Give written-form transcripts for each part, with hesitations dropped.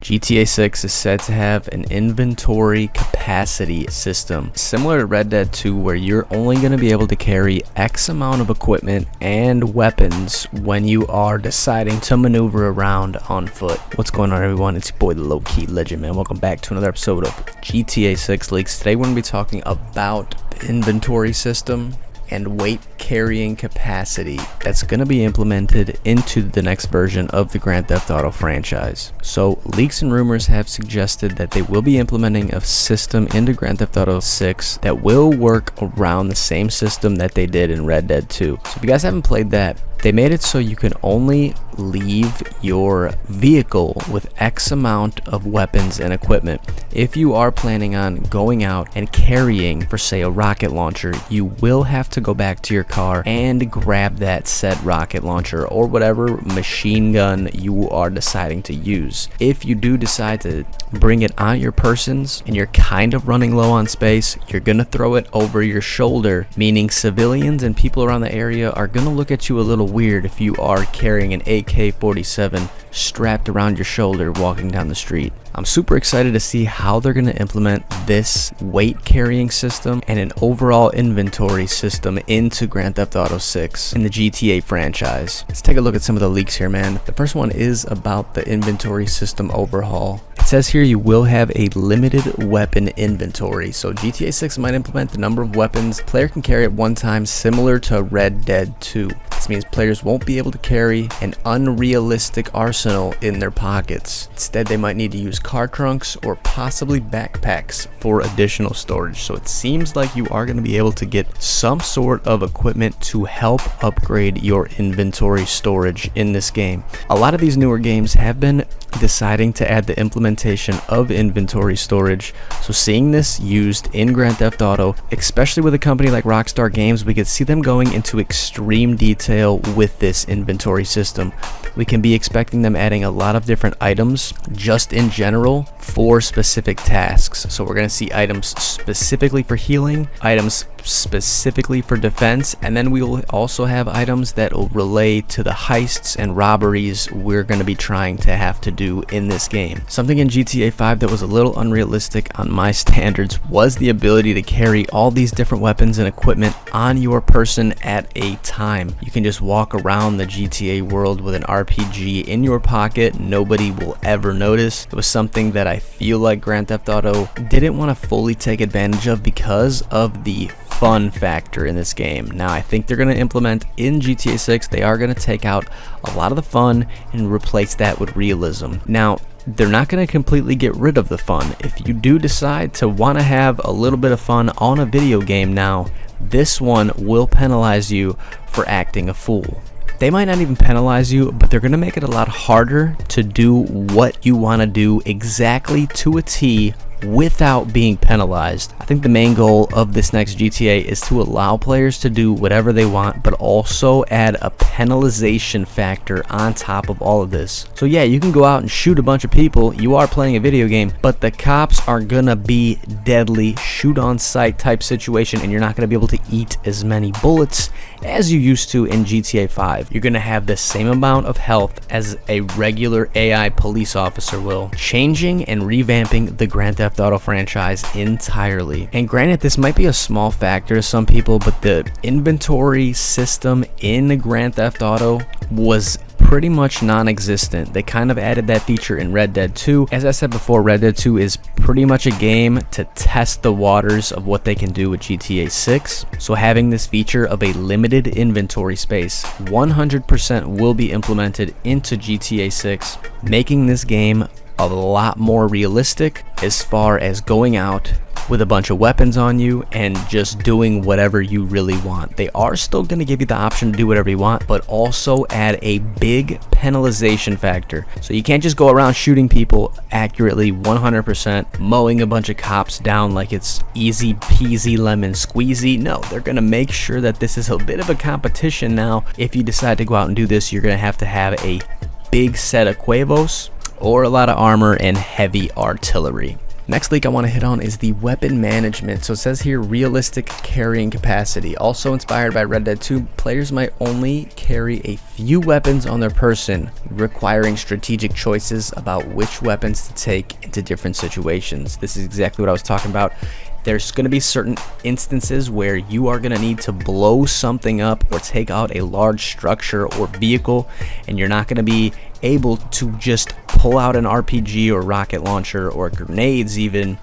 GTA 6 is said to have an inventory capacity system, similar to Red Dead 2, where you're only going to be able to carry X amount of equipment and weapons when you are deciding to maneuver around on foot. What's going on, everyone? It's your boy, the LowkeyLegend, man. Welcome back to another episode of GTA 6 Leaks. Today we're going to be talking about the inventory system and weight carrying capacity that's going to be implemented into the next version of the Grand Theft Auto franchise. So leaks and rumors have suggested that they will be implementing a system into Grand Theft Auto 6 that will work around the same system that they did in Red Dead 2. So if you guys haven't played that, they made it so you can only leave your vehicle with X amount of weapons and equipment. If you are planning on going out and carrying, for say, a rocket launcher, you will have to go back to your car and grab that said rocket launcher or whatever machine gun you are deciding to use. If you do decide to bring it on your persons and you're kind of running low on space, you're gonna throw it over your shoulder, meaning civilians and people around the area are gonna look at you a little weird if you are carrying an AK-47 strapped around your shoulder walking down the street. I'm super excited to see how they're going to implement this weight carrying system and an overall inventory system into Grand Theft Auto 6 in the GTA franchise. Let's take a look at some of the leaks here, man. The first one is about the inventory system overhaul. It says here you will have a limited weapon inventory. So GTA 6 might implement the number of weapons a player can carry at one time, similar to Red Dead 2. This means players won't be able to carry an unrealistic arsenal in their pockets. Instead, they might need to use car trunks or possibly backpacks for additional storage. So it seems like you are going to be able to get some sort of equipment to help upgrade your inventory storage in this game. A lot of these newer games have been deciding to add the implementation of inventory storage. So seeing this used in Grand Theft Auto, especially with a company like Rockstar Games, we could see them going into extreme detail with this inventory system. We can be expecting them adding a lot of different items just in general for specific tasks. So we're going to see items specifically for healing, items specifically for defense, and then we will also have items that will relate to the heists and robberies we're going to be trying to have to do in this game. Something in GTA 5 that was a little unrealistic on my standards was the ability to carry all these different weapons and equipment on your person at a time. You can just walk around the GTA world with an RPG in your pocket. Nobody will ever notice. It was something that I feel like Grand Theft Auto didn't want to fully take advantage of because of the fun factor in this game. Now I think they're going to implement in GTA 6, they are going to take out a lot of the fun and replace that with realism. Now they're not going to completely get rid of the fun. If you do decide to want to have a little bit of fun on a video game now, this one will penalize you for acting a fool. They might not even penalize you, but they're going to make it a lot harder to do what you want to do exactly to a T without being penalized. I think the main goal of this next GTA is to allow players to do whatever they want, but also add a penalization factor on top of all of this. So yeah, you can go out and shoot a bunch of people, you are playing a video game, but the cops are gonna be deadly, shoot on sight type situation, and you're not gonna be able to eat as many bullets as you used to in GTA 5. You're gonna have the same amount of health as a regular AI police officer will, changing and revamping the Grand Theft Auto franchise entirely. And granted, this might be a small factor to some people, but the inventory system in the Grand Theft Auto was pretty much non-existent. They kind of added that feature in Red Dead 2. As I said before, Red Dead 2 is pretty much a game to test the waters of what they can do with GTA 6. So having this feature of a limited inventory space 100% will be implemented into GTA 6, making this game a lot more realistic as far as going out with a bunch of weapons on you and just doing whatever you really want. They are still going to give you the option to do whatever you want, but also add a big penalization factor. So you can't just go around shooting people accurately 100%, mowing a bunch of cops down like it's easy peasy lemon squeezy. No, they're going to make sure that this is a bit of a competition now. If you decide to go out and do this, you're going to have a big set of Cuervos or a lot of armor and heavy artillery. Next leak I want to hit on is the weapon management. So it says here realistic carrying capacity. Also inspired by Red Dead 2, players might only carry a few weapons on their person, requiring strategic choices about which weapons to take into different situations. This is exactly what I was talking about. There's going to be certain instances where you are going to need to blow something up or take out a large structure or vehicle, and you're not going to be able to just pull out an RPG or rocket launcher or grenades even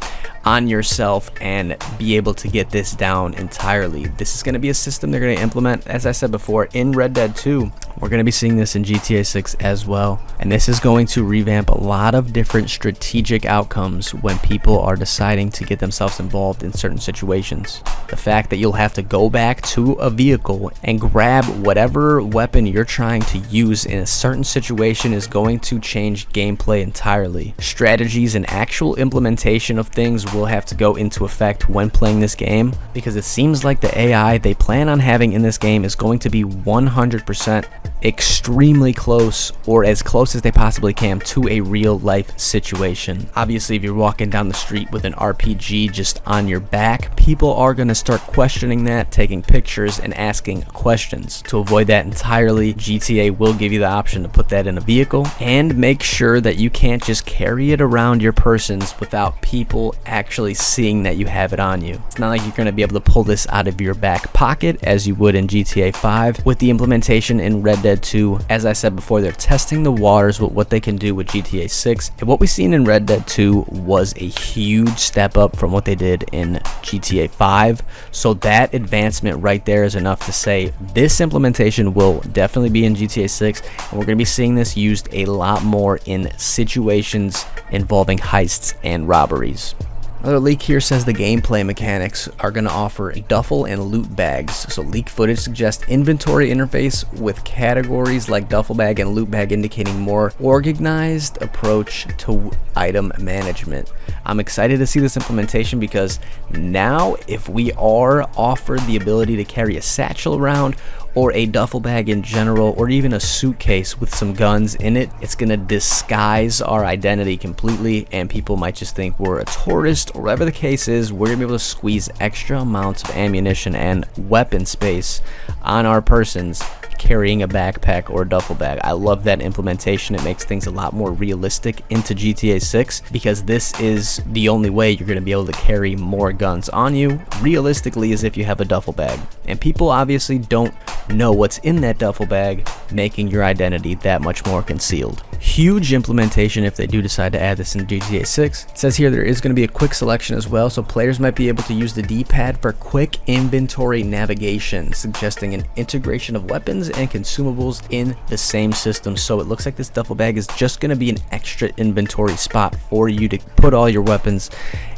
on yourself and be able to get this down entirely. This is going to be a system they're going to implement, as I said before, in Red Dead 2. We're going to be seeing this in GTA 6 as well, and this is going to revamp a lot of different strategic outcomes when people are deciding to get themselves involved in certain situations. The fact that you'll have to go back to a vehicle and grab whatever weapon you're trying to use in a certain situation is going to change gameplay entirely. Strategies and actual implementation of things will have to go into effect when playing this game, because it seems like the AI they plan on having in this game is going to be 100% extremely close, or as close as they possibly can, to a real life situation. Obviously, if you're walking down the street with an RPG just on your back, people are going to start questioning that, taking pictures and asking questions. To avoid that entirely, GTA will give you the option to put that in a vehicle and make sure that you can't just carry it around your persons without people actually seeing that you have it on you. It's not like you're going to be able to pull this out of your back pocket as you would in GTA 5. With the implementation in Red Dead 2, as I said before, they're testing the waters with what they can do with GTA 6, and what we've seen in Red Dead 2 was a huge step up from what they did in GTA 5. So that advancement right there is enough to say this implementation will definitely be in GTA 6, and we're going to be seeing this used a lot more in situations involving heists and robberies. Another leak here says the gameplay mechanics are going to offer duffel and loot bags. So leak footage suggests inventory interface with categories like duffel bag and loot bag, indicating more organized approach to item management. I'm excited to see this implementation, because now if we are offered the ability to carry a satchel around, or a duffel bag in general, or even a suitcase with some guns in it, it's gonna disguise our identity completely, and people might just think we're a tourist, or whatever the case is. We're gonna be able to squeeze extra amounts of ammunition and weapon space on our persons carrying a backpack or a duffel bag. I love that implementation. It makes things a lot more realistic into GTA 6, because this is the only way you're going to be able to carry more guns on you realistically, is if you have a duffel bag. And people obviously don't know what's in that duffel bag, making your identity that much more concealed. Huge implementation if they do decide to add this in GTA 6. It says here there is going to be a quick selection as well, so players might be able to use the D-pad for quick inventory navigation, suggesting an integration of weapons and consumables in the same system. So it looks like this duffel bag is just going to be an extra inventory spot for you to put all your weapons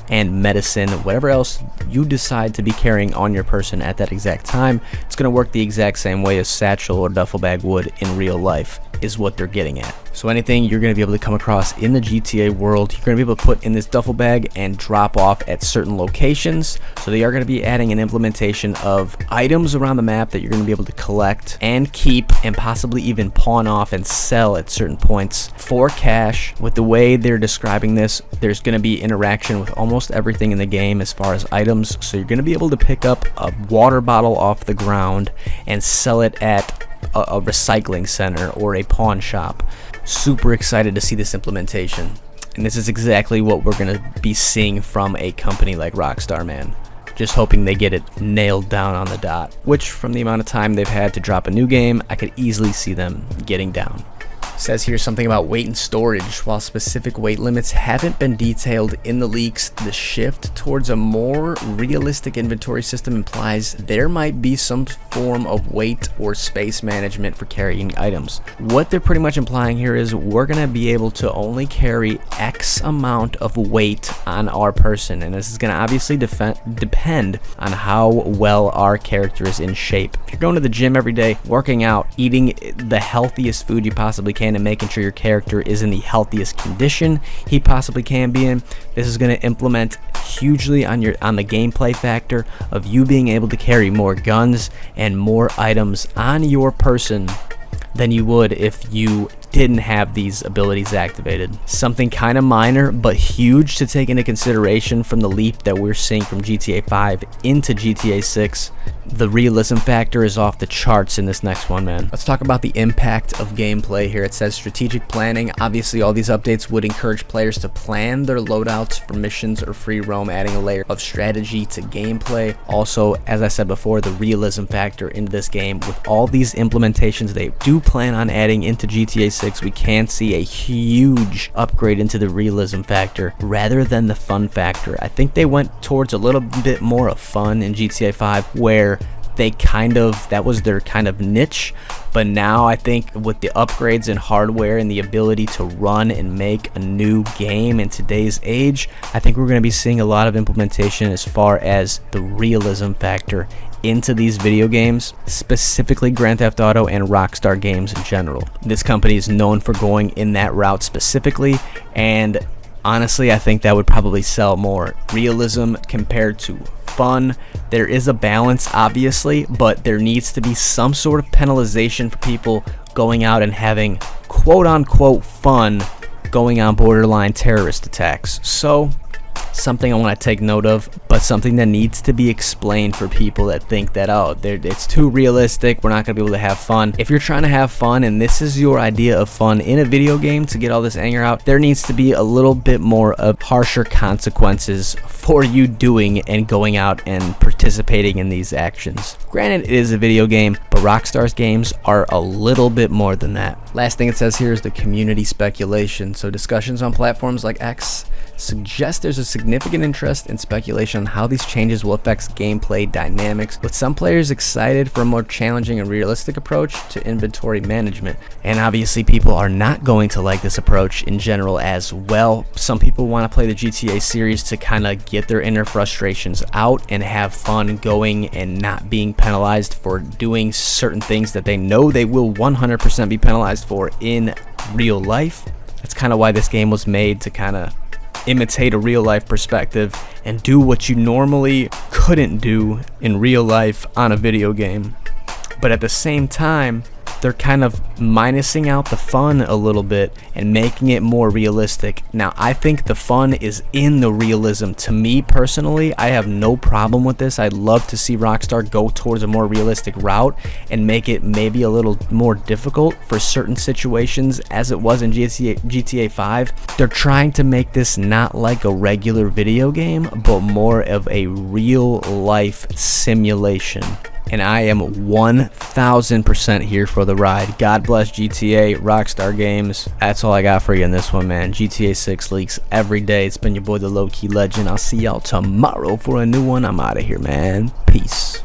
and medicine, whatever else you decide to be carrying on your person at that exact time. It's going to work the exact same way a satchel or duffel bag would in real life, is what they're getting at. So anything you're going to be able to come across in the GTA world, you're going to be able to put in this duffel bag and drop off at certain locations. So they are going to be adding an implementation of items around the map that you're going to be able to collect and keep, and possibly even pawn off and sell at certain points for cash. With the way they're describing this, there's going to be interaction with almost everything in the game as far as items. So you're going to be able to pick up a water bottle off the ground and sell it at a recycling center or a pawn shop. Super excited to see this implementation, and this is exactly what we're going to be seeing from a company like Rockstar, man. Just hoping they get it nailed down on the dot, which from the amount of time they've had to drop a new game, I could easily see them getting down. Says here something about weight and storage. While specific weight limits haven't been detailed in the leaks, the shift towards a more realistic inventory system implies there might be some form of weight or space management for carrying items. What they're pretty much implying here is we're going to be able to only carry X amount of weight on our person, and this is going to obviously depend on how well our character is in shape. If you're going to the gym every day, working out, eating the healthiest food you possibly can, and making sure your character is in the healthiest condition he possibly can be in, this is going to implement hugely on the gameplay factor of you being able to carry more guns and more items on your person than you would if you didn't have these abilities activated. Something kind of minor but huge to take into consideration from the leap that we're seeing from GTA 5 into GTA 6. The realism factor is off the charts in this next one, man. Let's talk about the impact of gameplay here. It says strategic planning. Obviously, all these updates would encourage players to plan their loadouts for missions or free roam, adding a layer of strategy to gameplay. Also, as I said before, the realism factor into this game. With all these implementations they do plan on adding into GTA 6, we can see a huge upgrade into the realism factor rather than the fun factor. I think they went towards a little bit more of fun in GTA 5, where that was their kind of niche, but now I think with the upgrades in hardware and the ability to run and make a new game in today's age, I think we're going to be seeing a lot of implementation as far as the realism factor into these video games, specifically Grand Theft Auto and Rockstar Games in general. This company is known for going in that route specifically, and honestly, I think that would probably sell more. Realism compared to fun. There is a balance, obviously, but there needs to be some sort of penalization for people going out and having quote-unquote fun going on borderline terrorist attacks. So, something I want to take note of, but something that needs to be explained for people that think that, oh, it's too realistic, we're not going to be able to have fun. If you're trying to have fun and this is your idea of fun in a video game to get all this anger out, there needs to be a little bit more of harsher consequences for you doing and going out and participating in these actions. Granted, it is a video game, but Rockstar's games are a little bit more than that. Last thing it says here is the community speculation. So discussions on platforms like X suggest there's a significant interest in speculation on how these changes will affect gameplay dynamics, with some players excited for a more challenging and realistic approach to inventory management. And obviously people are not going to like this approach in general as well. Some people want to play the GTA series to kind of get their inner frustrations out and have fun going and not being penalized for doing certain things that they know they will 100% be penalized for in real life. That's kind of why this game was made, to kind of imitate a real life perspective and do what you normally couldn't do in real life on a video game. But at the same time, they're kind of minusing out the fun a little bit and making it more realistic. Now, I think the fun is in the realism. To me personally, I have no problem with this. I'd love to see Rockstar go towards a more realistic route and make it maybe a little more difficult for certain situations, as it was in GTA 5. They're trying to make this not like a regular video game, but more of a real life simulation. And I am 1000% here for the ride. God bless GTA, Rockstar Games. That's all I got for you in this one, man. GTA 6 leaks every day. It's been your boy, the LowkeyLegend. I'll see y'all tomorrow for a new one. I'm out of here, man. Peace.